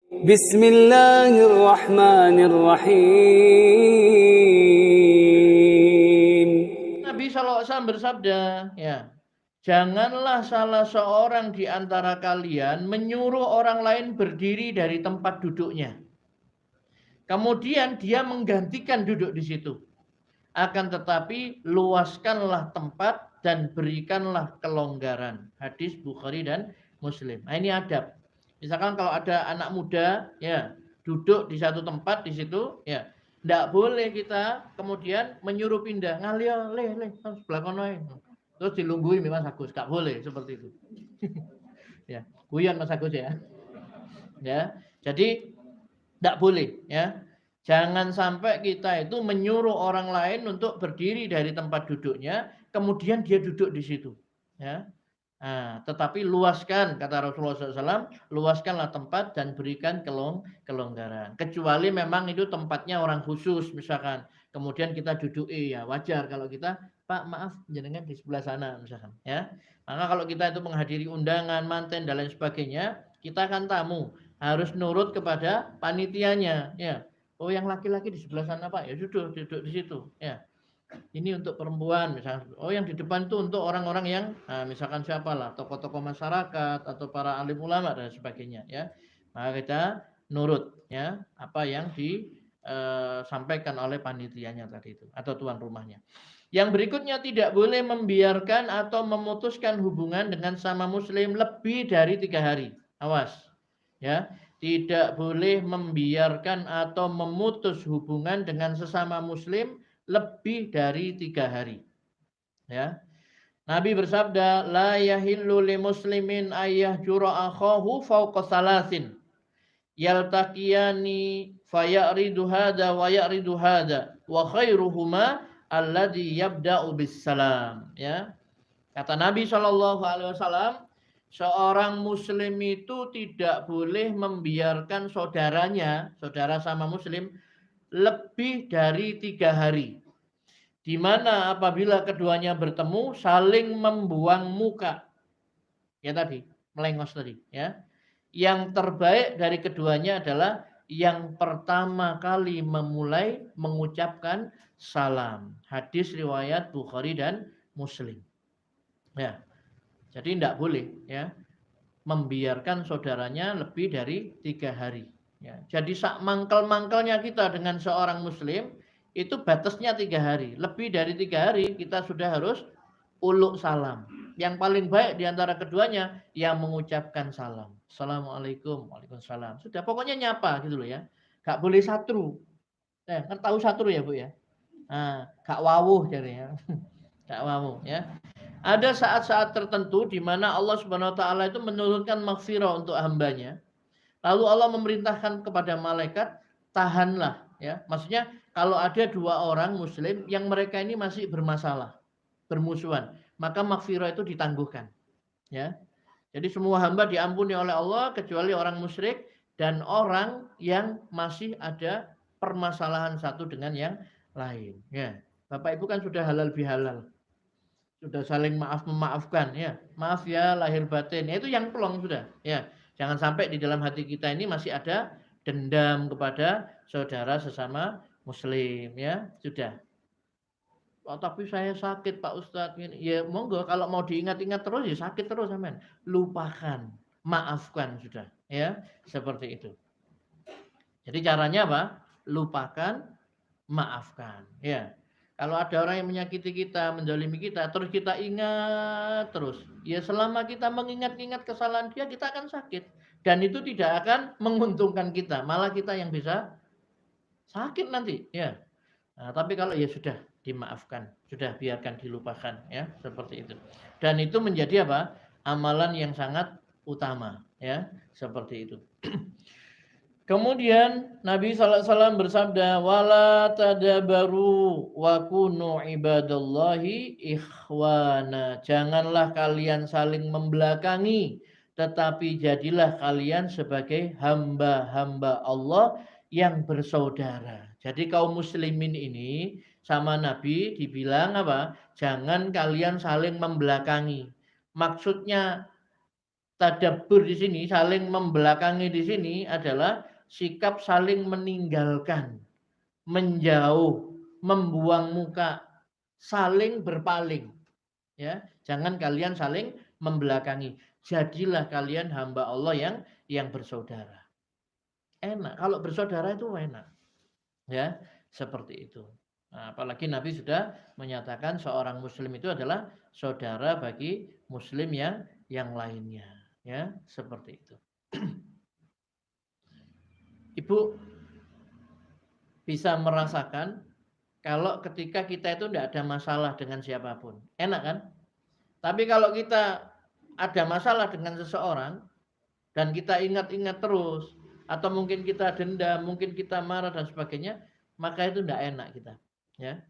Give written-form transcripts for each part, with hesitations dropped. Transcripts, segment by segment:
Bismillahirrahmanirrahim. Nabi SAW bersabda, ya, janganlah salah seorang di antara kalian menyuruh orang lain berdiri dari tempat duduknya. Kemudian dia menggantikan duduk di situ. Akan tetapi luaskanlah tempat dan berikanlah kelonggaran. Hadis Bukhari dan Muslim. Nah, ini adab. Misalkan kalau ada anak muda, ya, duduk di satu tempat di situ, ya, tidak boleh kita kemudian menyuruh pindah. Ngalir, sebelah kono. Terus dilungguin Mas Agus, nggak boleh seperti itu. Ya, guyon Mas Agus ya. Ya, jadi tidak boleh, ya. Jangan sampai kita itu menyuruh orang lain untuk berdiri dari tempat duduknya, kemudian dia duduk di situ. Ya. Nah, tetapi luaskan, kata Rasulullah SAW, luaskanlah tempat dan berikan kelonggaran. Kecuali memang itu tempatnya orang khusus, misalkan. Kemudian kita duduk, ya wajar kalau kita, Pak maaf, jenengan di sebelah sana, misalkan. Ya. Maka kalau kita itu menghadiri undangan, manten, dan lain sebagainya, kita kan tamu, harus nurut kepada panitianya. Ya. Oh yang laki-laki di sebelah sana Pak, ya duduk di situ. Ya. Ini untuk perempuan misalnya. Oh yang di depan itu untuk orang-orang yang misalkan siapalah, tokoh-tokoh masyarakat atau para alim ulama dan sebagainya. Ya. Maka kita nurut ya apa yang disampaikan oleh panitianya tadi itu atau tuan rumahnya. Yang berikutnya tidak boleh membiarkan atau memutuskan hubungan dengan sama muslim lebih dari 3 hari. Awas. Ya. Tidak boleh membiarkan atau memutus hubungan dengan sesama muslim lebih dari 3 hari. Ya. Nabi bersabda, la yahillu li muslimin ayyahjura akhahu fawqa salasin. Yaltaqiyani fayaridu hada wa yaridu hada wa khairuhuma alladhi yabda'u bis salam. Ya. Kata Nabi SAW, seorang muslim itu tidak boleh membiarkan saudaranya, saudara sama muslim, lebih dari 3 hari. Di mana apabila keduanya bertemu, saling membuang muka. Ya tadi, melengos tadi. Ya. Yang terbaik dari keduanya adalah yang pertama kali memulai mengucapkan salam. Hadis riwayat Bukhari dan Muslim. Ya. Jadi tidak boleh ya membiarkan saudaranya lebih dari 3 hari. Ya, jadi sak mangkel-mangkelnya kita dengan seorang muslim itu batasnya 3 hari. Lebih dari 3 hari kita sudah harus uluk salam. Yang paling baik di antara keduanya yang mengucapkan salam. Assalamualaikum, waalaikumsalam. Sudah pokoknya nyapa gitu loh ya. Gak boleh satru. Kan tahu satru ya Bu ya. Nah, gak wawuh jadinya. Gak wawuh ya. Ada saat-saat tertentu di mana Allah Subhanahu wa taala itu menurunkan maghfirah untuk hambanya. Lalu Allah memerintahkan kepada malaikat, tahanlah ya. Maksudnya kalau ada 2 orang muslim yang mereka ini masih bermasalah, bermusuhan, maka maghfirah itu ditangguhkan. Ya. Jadi semua hamba diampuni oleh Allah kecuali orang musyrik dan orang yang masih ada permasalahan satu dengan yang lain. Ya. Bapak Ibu kan sudah halal bihalal. Sudah saling memaafkan ya. Maaf ya lahir batin. Ya, itu yang plong sudah. Ya. Jangan sampai di dalam hati kita ini masih ada dendam kepada saudara sesama muslim ya. Sudah. Oh, tapi saya sakit Pak Ustadz. Ya monggo kalau mau diingat-ingat terus ya sakit terus amen. Lupakan, maafkan sudah ya. Seperti itu. Jadi caranya apa? Lupakan, maafkan ya. Kalau ada orang yang menyakiti kita, menzalimi kita, terus kita ingat terus. Ya selama kita mengingat-ingat kesalahan dia, kita akan sakit. Dan itu tidak akan menguntungkan kita. Malah kita yang bisa sakit nanti. Ya. Nah, tapi kalau ya sudah dimaafkan. Sudah biarkan dilupakan. Ya, seperti itu. Dan itu menjadi apa? Amalan yang sangat utama. Ya, seperti itu. Kemudian Nabi SAW bersabda, wala tadabaru wa kunu ibadallahi ikhwana. Janganlah kalian saling membelakangi, tetapi jadilah kalian sebagai hamba-hamba Allah yang bersaudara. Jadi kaum muslimin ini sama Nabi dibilang apa? Jangan kalian saling membelakangi. Maksudnya Tadabbur di sini, saling membelakangi di sini adalah sikap saling meninggalkan, menjauh, membuang muka, saling berpaling. Ya, jangan kalian saling membelakangi. Jadilah kalian hamba Allah yang bersaudara. Enak kalau bersaudara itu enak. Ya, seperti itu. Nah, apalagi Nabi sudah menyatakan seorang muslim itu adalah saudara bagi muslim yang lainnya. Ya, seperti itu. Ibu bisa merasakan kalau ketika kita itu tidak ada masalah dengan siapapun. Enak kan? Tapi kalau kita ada masalah dengan seseorang dan kita ingat-ingat terus, atau mungkin kita dendam, mungkin kita marah dan sebagainya, maka itu tidak enak kita. Ya,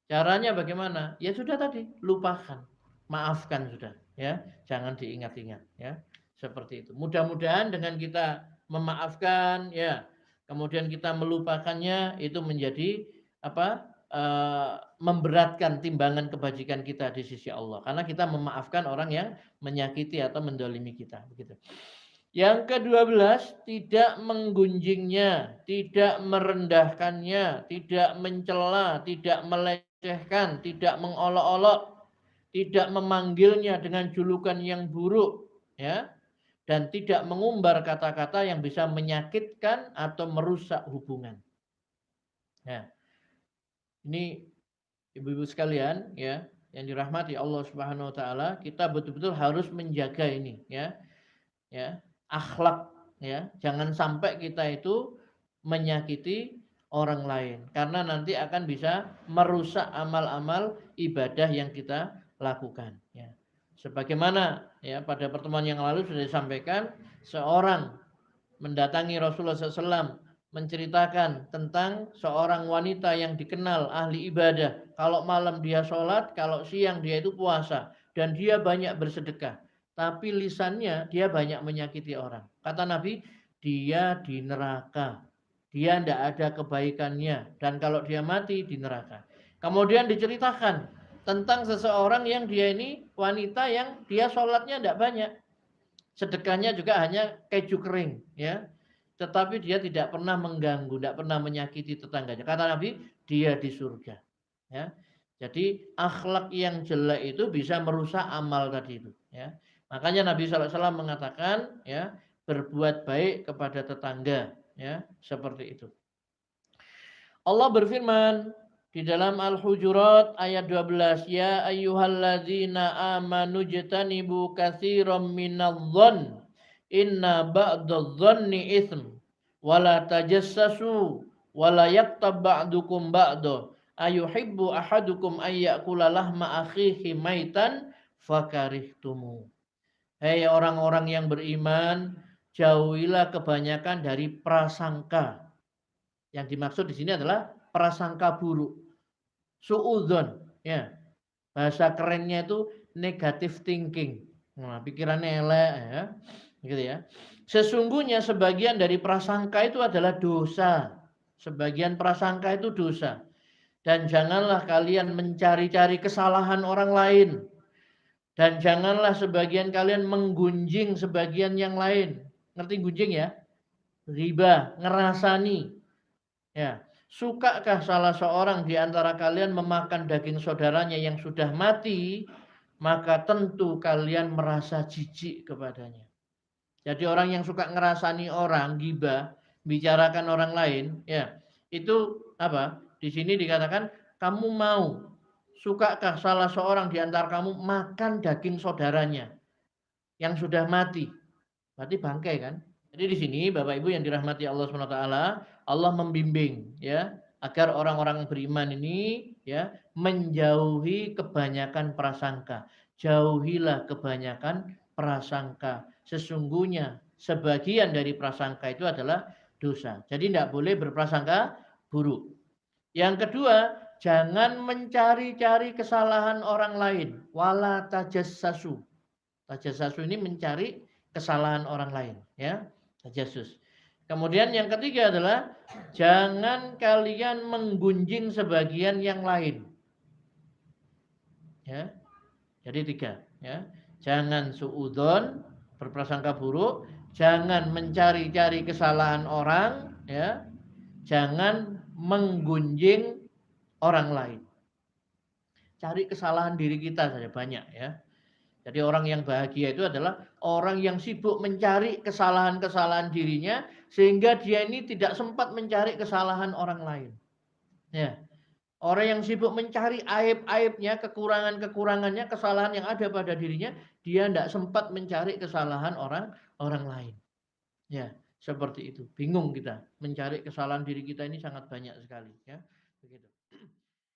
caranya bagaimana? Ya sudah tadi, lupakan, maafkan sudah. Ya, jangan diingat-ingat. Ya, seperti itu. Mudah-mudahan dengan kita memaafkan, ya, kemudian kita melupakannya, itu menjadi apa? Memberatkan timbangan kebajikan kita di sisi Allah, karena kita memaafkan orang yang menyakiti atau mendolimi kita. Begitu. Yang ke-12, tidak menggunjingnya, tidak merendahkannya, tidak mencela, tidak melecehkan, tidak mengolok-olok, tidak memanggilnya dengan julukan yang buruk, ya, dan tidak mengumbar kata-kata yang bisa menyakitkan atau merusak hubungan. Ya. Ini ibu-ibu sekalian, ya, yang dirahmati Allah Subhanahu wa taala, kita betul-betul harus menjaga ini, ya. Ya, akhlak, ya. Jangan sampai kita itu menyakiti orang lain, karena nanti akan bisa merusak amal-amal ibadah yang kita lakukan, ya. Sebagaimana, ya, pada pertemuan yang lalu sudah disampaikan, seorang mendatangi Rasulullah SAW menceritakan tentang seorang wanita yang dikenal ahli ibadah. Kalau malam dia sholat, kalau siang dia itu puasa, dan dia banyak bersedekah. Tapi lisannya dia banyak menyakiti orang. Kata Nabi, dia di neraka. Dia tidak ada kebaikannya. Dan kalau dia mati, di neraka. Kemudian diceritakan tentang seseorang yang dia ini wanita yang dia sholatnya tidak banyak. Sedekahnya juga hanya keju kering, ya. Tetapi dia tidak pernah mengganggu, tidak pernah menyakiti tetangganya. Kata Nabi, dia di surga. Ya. Jadi akhlak yang jelek itu bisa merusak amal tadi itu. Ya. Makanya Nabi SAW mengatakan, ya, berbuat baik kepada tetangga, ya, seperti itu. Allah berfirman di dalam Al-Hujurat ayat 12, ya ayyuhalladzina amanu jtanibu katsiran minadh-dhonn inna ba'dadh-dhonni itsm wala tajassasu wala yaktab ba'dukum ba'da ayuhibbu ahadukum ayyakula lahma akhihi maitan fakarihtumu. Hei orang-orang yang beriman, jauhilah kebanyakan dari prasangka. Yang dimaksud di sini adalah prasangka buruk. Suudzon, ya. Bahasa kerennya itu negative thinking. Nah, pikirannya elek, ya. Gitu ya. Sesungguhnya sebagian dari prasangka itu adalah dosa. Sebagian prasangka itu dosa. Dan janganlah kalian mencari-cari kesalahan orang lain. Dan janganlah sebagian kalian menggunjing sebagian yang lain. Ngerti gunjing ya? Riba, ngerasani. Ya, sukakah salah seorang di antara kalian memakan daging saudaranya yang sudah mati, maka tentu kalian merasa jijik kepadanya. Jadi orang yang suka ngerasani orang, ghibah, bicarakan orang lain, ya, itu apa? Di sini dikatakan, kamu mau, sukakah salah seorang di antara kamu makan daging saudaranya yang sudah mati? Berarti bangkai kan? Jadi di sini Bapak Ibu yang dirahmati Allah SWT, Allah membimbing, ya, agar orang-orang beriman ini, ya, menjauhi kebanyakan prasangka. Jauhilah kebanyakan prasangka. Sesungguhnya sebagian dari prasangka itu adalah dosa. Jadi tidak boleh berprasangka buruk. Yang kedua, jangan mencari-cari kesalahan orang lain. Wala tajassasu. Tajassasu ini mencari kesalahan orang lain, ya. Tajassus. Kemudian yang ketiga adalah jangan kalian menggunjing sebagian yang lain. Ya. Jadi 3, ya. Jangan suudzon, berprasangka buruk, jangan mencari-cari kesalahan orang, ya, jangan menggunjing orang lain. Cari kesalahan diri kita saja banyak, ya. Jadi orang yang bahagia itu adalah orang yang sibuk mencari kesalahan-kesalahan dirinya sehingga dia ini tidak sempat mencari kesalahan orang lain. Ya. Orang yang sibuk mencari aib-aibnya, kekurangan-kekurangannya, kesalahan yang ada pada dirinya, dia tidak sempat mencari kesalahan orang lain. Ya, seperti itu. Bingung kita mencari kesalahan diri kita ini sangat banyak sekali, ya. Begitu.